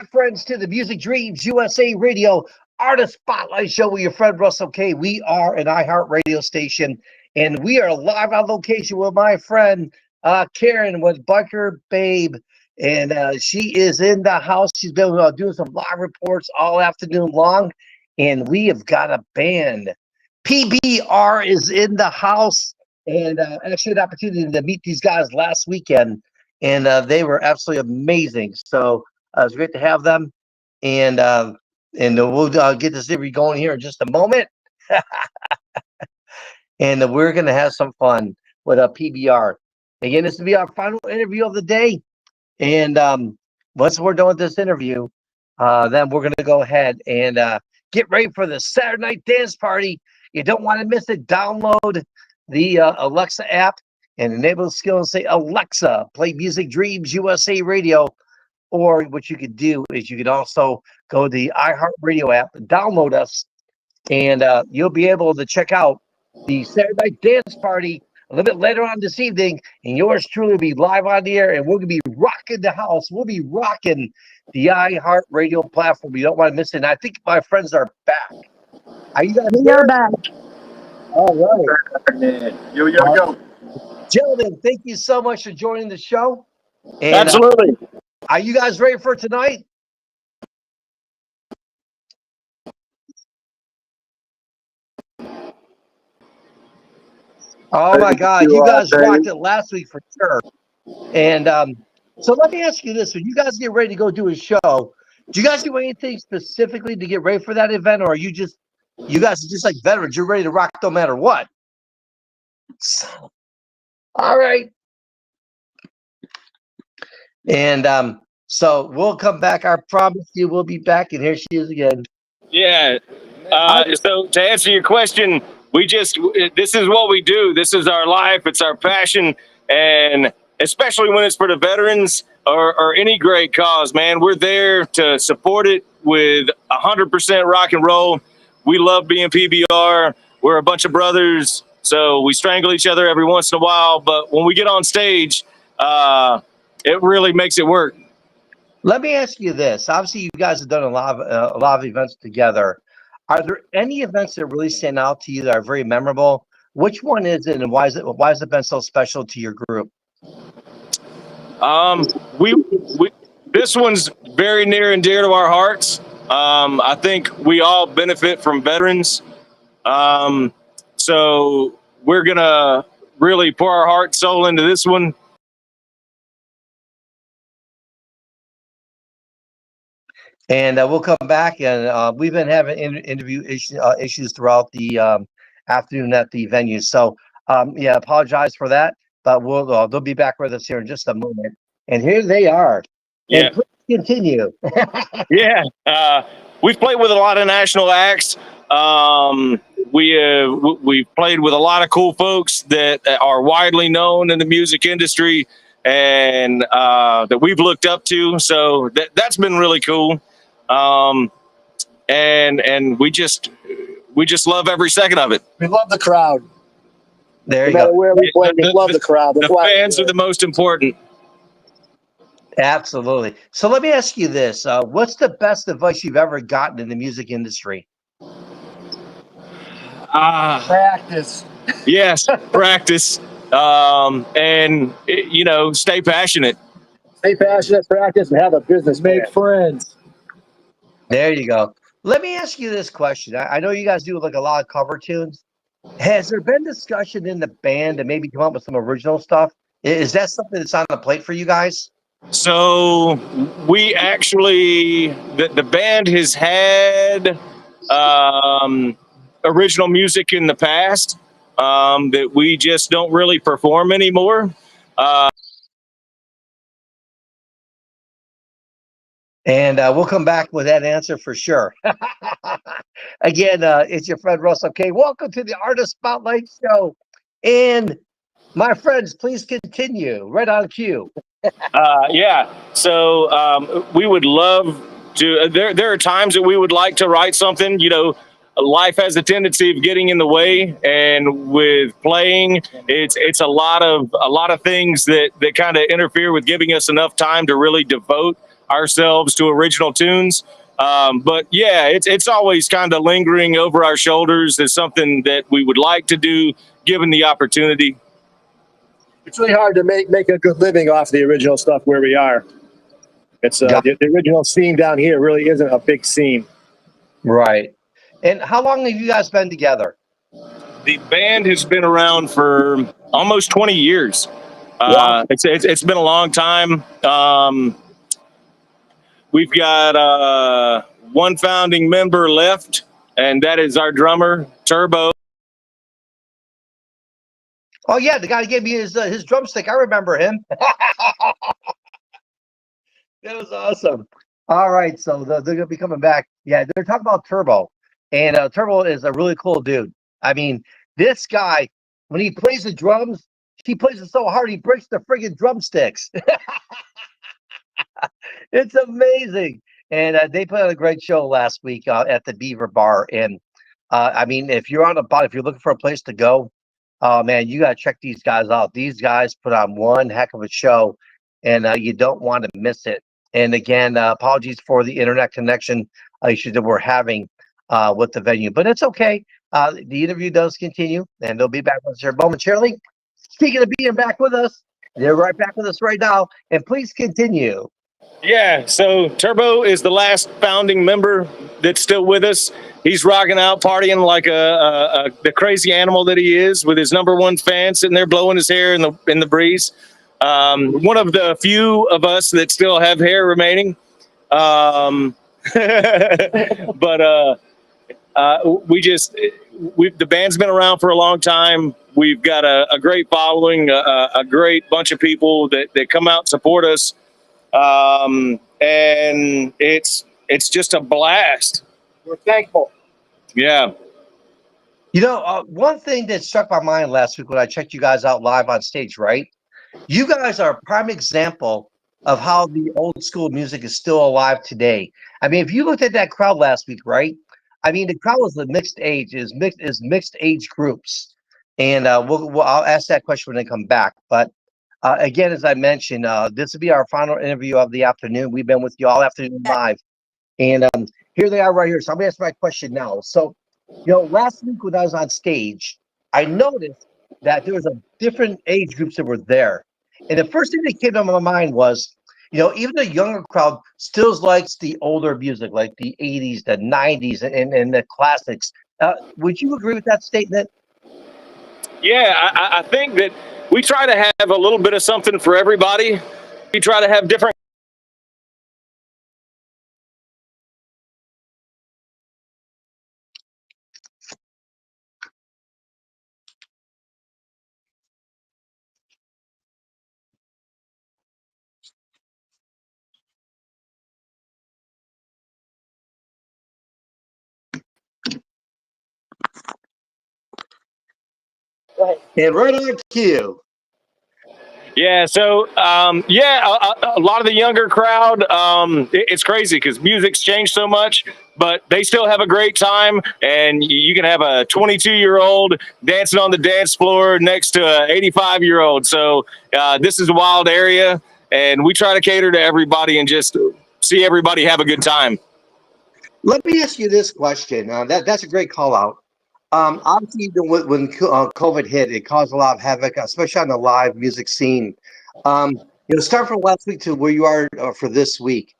friends, to the Music Dreams USA Radio Artist Spotlight Show with your friend Russell K. We are an iHeart radio station, and we are live on location with my friend Karen with Biker Babe, and she is in the house. She's been doing some live reports all afternoon long, and we have got a band. PBR is in the house, and actually had the opportunity to meet these guys last weekend, and they were absolutely amazing. So it's great to have them, and we'll get this interview going here in just a moment, and we're gonna have some fun with PBR. Again, this will be our final interview of the day, and once we're done with this interview, then we're gonna go ahead and get ready for the Saturday night dance party. You don't want to miss it. Download the Alexa app and enable the skill and say, Alexa, play Music Dreams USA Radio. Or what you could do is you could also go to the iHeartRadio app, download us, and you'll be able to check out the Saturday night dance party a little bit later on this evening. And yours truly will be live on the air, and we're going to be rocking the house. We'll be rocking the iHeartRadio platform. You don't want to miss it. And I think my friends are back. Are you guys You're back. All right. Yo. Gentlemen, thank you so much for joining the show. And, Absolutely. Are you guys ready for tonight? Oh my God, you guys rocked it last week for sure. And so let me ask you this: when you guys get ready to go do a show, do you guys do anything specifically to get ready for that event, or are you guys are just like veterans? You're ready to rock no matter what. All right. And so we'll come back. I promise you we'll be back. And here she is again. Yeah. So to answer your question, this is what we do. This is our life. It's our passion. And especially when it's for the veterans or any great cause, man, we're there to support it with 100% rock and roll. We love being PBR. We're a bunch of brothers. So we strangle each other every once in a while. But when we get on stage, it really makes it work. Let me ask you this. Obviously, you guys have done a lot of events together. Are there any events that really stand out to you that are very memorable? Which one is it, and why has it been so special to your group? This one's very near and dear to our hearts. I think we all benefit from veterans. So we're gonna really pour our heart and soul into this one. And we'll come back, and we've been having interview issues throughout the afternoon at the venue. So, yeah, apologize for that, but they'll be back with us here in just a moment. And here they are. Yeah. And please continue. Yeah. We've played with a lot of national acts. We've played with a lot of cool folks that are widely known in the music industry and that we've looked up to. So that's been really cool. And we just love every second of it. We love the crowd. There you no matter go. where we play, we love the crowd. The fans are the most important. Absolutely. So let me ask you this: what's the best advice you've ever gotten in the music industry? Practice. Yes, practice. And stay passionate. Stay passionate, practice, and have a business. Make friends. There you go. Let me ask you this question. I know you guys do like a lot of cover tunes. Has there been discussion in the band to maybe come up with some original stuff? Is that something that's on the plate for you guys? So we actually, the band has had original music in the past that we just don't really perform anymore. And we'll come back with that answer for sure. Again, it's your friend Russell K. Welcome to the Artist Spotlight Show. And my friends, please continue. Right on cue. Yeah. So we would love to. There are times that we would like to write something. Life has a tendency of getting in the way, and with playing, it's a lot of things that kind of interfere with giving us enough time to really devote ourselves to original tunes. But yeah, it's always kind of lingering over our shoulders as something that we would like to do, given the opportunity. It's really hard to make a good living off the original stuff where we are. It's the original scene down here really isn't a big scene. Right. And how long have you guys been together? The band has been around for almost 20 years. Wow. It's been a long time. We've got one founding member left, and that is our drummer, Turbo. Oh yeah, the guy gave me his drumstick. I remember him. That was awesome. All right, so they're gonna be coming back. Yeah, they're talking about Turbo, and Turbo is a really cool dude. I mean, this guy, when he plays the drums, he plays it so hard he breaks the friggin' drumsticks. It's amazing. And they put on a great show last week at the Beaver Bar. And I mean, if you're if you're looking for a place to go, man, you gotta check these guys out. These guys put on one heck of a show, and you don't want to miss it. And again, apologies for the internet connection issues that we're having with the venue, but it's okay. The interview does continue, and they'll be back with us here momentarily. Speaking of being back with us, they're right back with us right now, and please continue. Yeah, so Turbo is the last founding member that's still with us. He's rocking out, partying like the crazy animal that he is, with his number one fan sitting there blowing his hair in the breeze. One of the few of us that still have hair remaining. But the band's been around for a long time. We've got a great following, a great bunch of people that come out and support us. And it's just a blast. We're thankful. Yeah. You know, one thing that struck my mind last week when I checked you guys out live on stage, right? You guys are a prime example of how the old school music is still alive today. I mean, if you looked at that crowd last week, right? I mean, the crowd was the mixed age, is mixed age groups, and I'll ask that question when they come back. But again, as I mentioned, this will be our final interview of the afternoon. We've been with you all afternoon live, and here they are right here. So I'm gonna ask my question now. So, you know, last week when I was on stage, I noticed that there was a different age groups that were there, and the first thing that came to my mind was, you know, even the younger crowd still likes the older music, like the 80s, the 90s, and the classics. Would you agree with that statement? Yeah, I think that we try to have a little bit of something for everybody. We try to have different. And right on cue. Yeah, so a lot of the younger crowd, it's crazy because music's changed so much, but they still have a great time. And you can have a 22-year-old dancing on the dance floor next to an 85-year-old. So this is a wild area, and we try to cater to everybody and just see everybody have a good time. Let me ask you this question. That's a great call out. Obviously, when COVID hit, it caused a lot of havoc, especially on the live music scene. You know, start from last week to where you are for this week.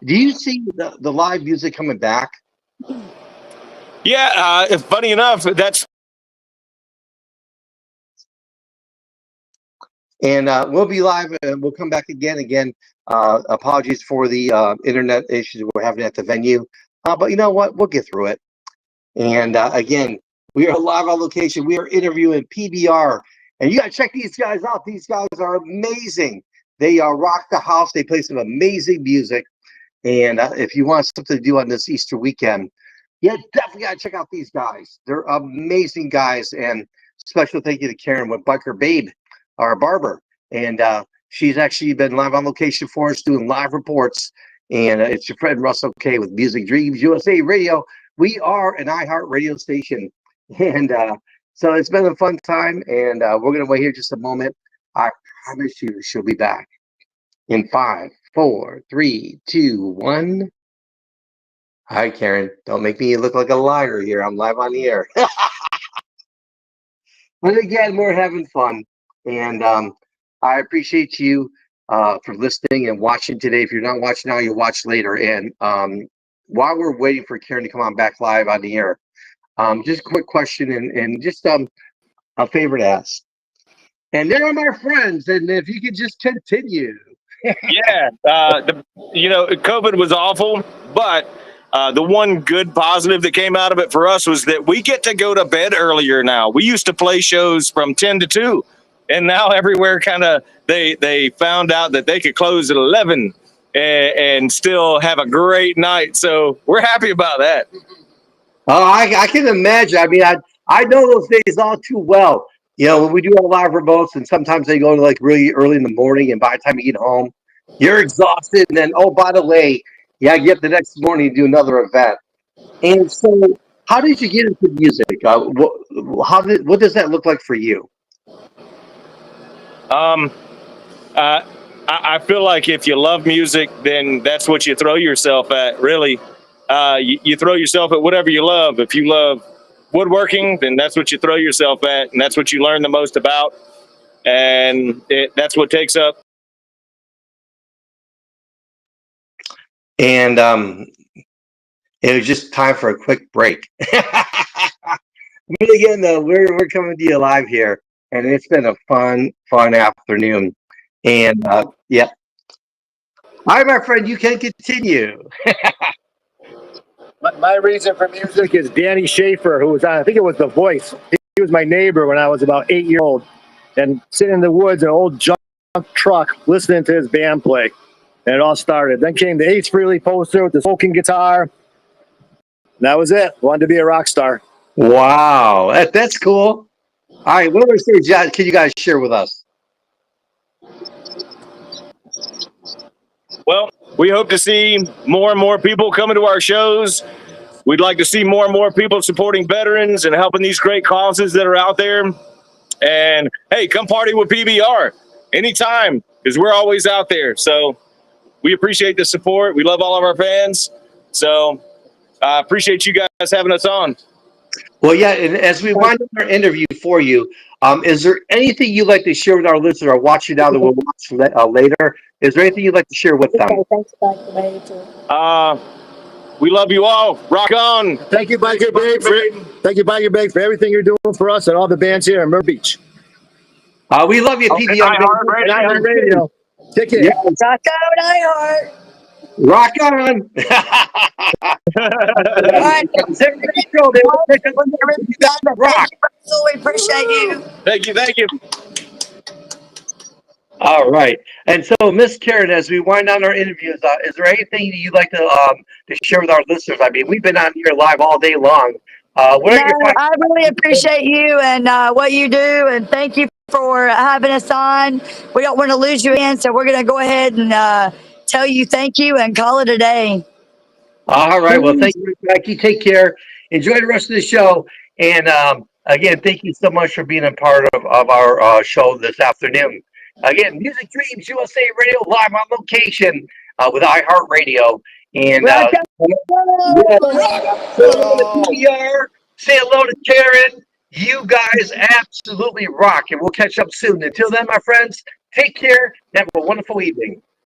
Do you see the live music coming back? Yeah, funny enough, that's. And we'll be live, and we'll come back again. Apologies for the internet issues we're having at the venue. But you know what? We'll get through it. And again, we are live on location. We are interviewing PBR. And you got to check these guys out. These guys are amazing. They rock the house. They play some amazing music. And if you want something to do on this Easter weekend, yeah, definitely got to check out these guys. They're amazing guys. And special thank you to Karen with Biker Babe, our barber. And she's actually been live on location for us doing live reports. And it's your friend Russell K with Music Dreams USA Radio. We are an iHeart radio station. And so it's been a fun time. And we're going to wait here just a moment. I promise you she'll be back in 5, 4, 3, 2, 1. Hi, Karen. Don't make me look like a liar here. I'm live on the air. But again, we're having fun. And I appreciate you for listening and watching today. If you're not watching now, you'll watch later. And while we're waiting for Karen to come on back live on the air, just a quick question and just a favor to ask. And they're my friends. And if you could just continue. Yeah, COVID was awful, but the one good positive that came out of it for us was that we get to go to bed earlier now. We used to play shows from 10 to 2, and now everywhere kind of they found out that they could close at 11 and still have a great night. So we're happy about that. Oh, I can imagine. I mean, I know those days all too well. You know, when we do our live remotes, and sometimes they go to like really early in the morning, and by the time you get home, you're exhausted. And then, oh, by the way, yeah, you get the next morning to do another event. And so, how did you get into music? What does that look like for you? I feel like if you love music, then that's what you throw yourself at. Really, you throw yourself at whatever you love. If you love woodworking, then that's what you throw yourself at, and that's what you learn the most about. And that's what takes up. And it was just time for a quick break. But again, though, we're coming to you live here, and it's been a fun afternoon. And yeah, all right, my friend, you can continue. My reason for music is Danny Schaefer, who was on, I think it was The Voice. He was my neighbor when I was about 8 years old, and sitting in the woods, an old junk truck, listening to his band play. And it all started. Then came the Ace Frehley poster with the smoking guitar. And that was it. Wanted to be a rock star. Wow, that's cool. All right, what other stories can you guys share with us? Well, we hope to see more and more people coming to our shows. We'd like to see more and more people supporting veterans and helping these great causes that are out there. And hey, come party with PBR anytime, because we're always out there. So we appreciate the support. We love all of our fans. So I appreciate you guys having us on. Well, yeah, and as we wind up our interview for you, is there anything you'd like to share with our listeners or watching now that we'll watch later? Is there anything you'd like to share with them? We love you all. Rock on. Thank you, Biker Babe. Thank you, Biker Babe, for everything you're doing for us and all the bands here in Myrtle Beach. We love you, PBR. Radio. Take care. Yeah. Rock on, iHeart. Rock on. All right. Rock. We appreciate you. Thank you. All right. And so, Miss Karen, as we wind down our interviews, is there anything you'd like to share with our listeners? I mean, we've been on here live all day long. I really appreciate you and what you do, and thank you for having us on. We don't want to lose you in, so we're going to go ahead and tell you thank you and call it a day. All right. Well, thank you, Becky. Take care. Enjoy the rest of the show. And again, thank you so much for being a part of our show this afternoon. Again, Music Dreams USA Radio live on location with iHeartRadio. And say hello to Karen. You guys absolutely rock, and we'll catch up soon. Until then, my friends, take care and have a wonderful evening.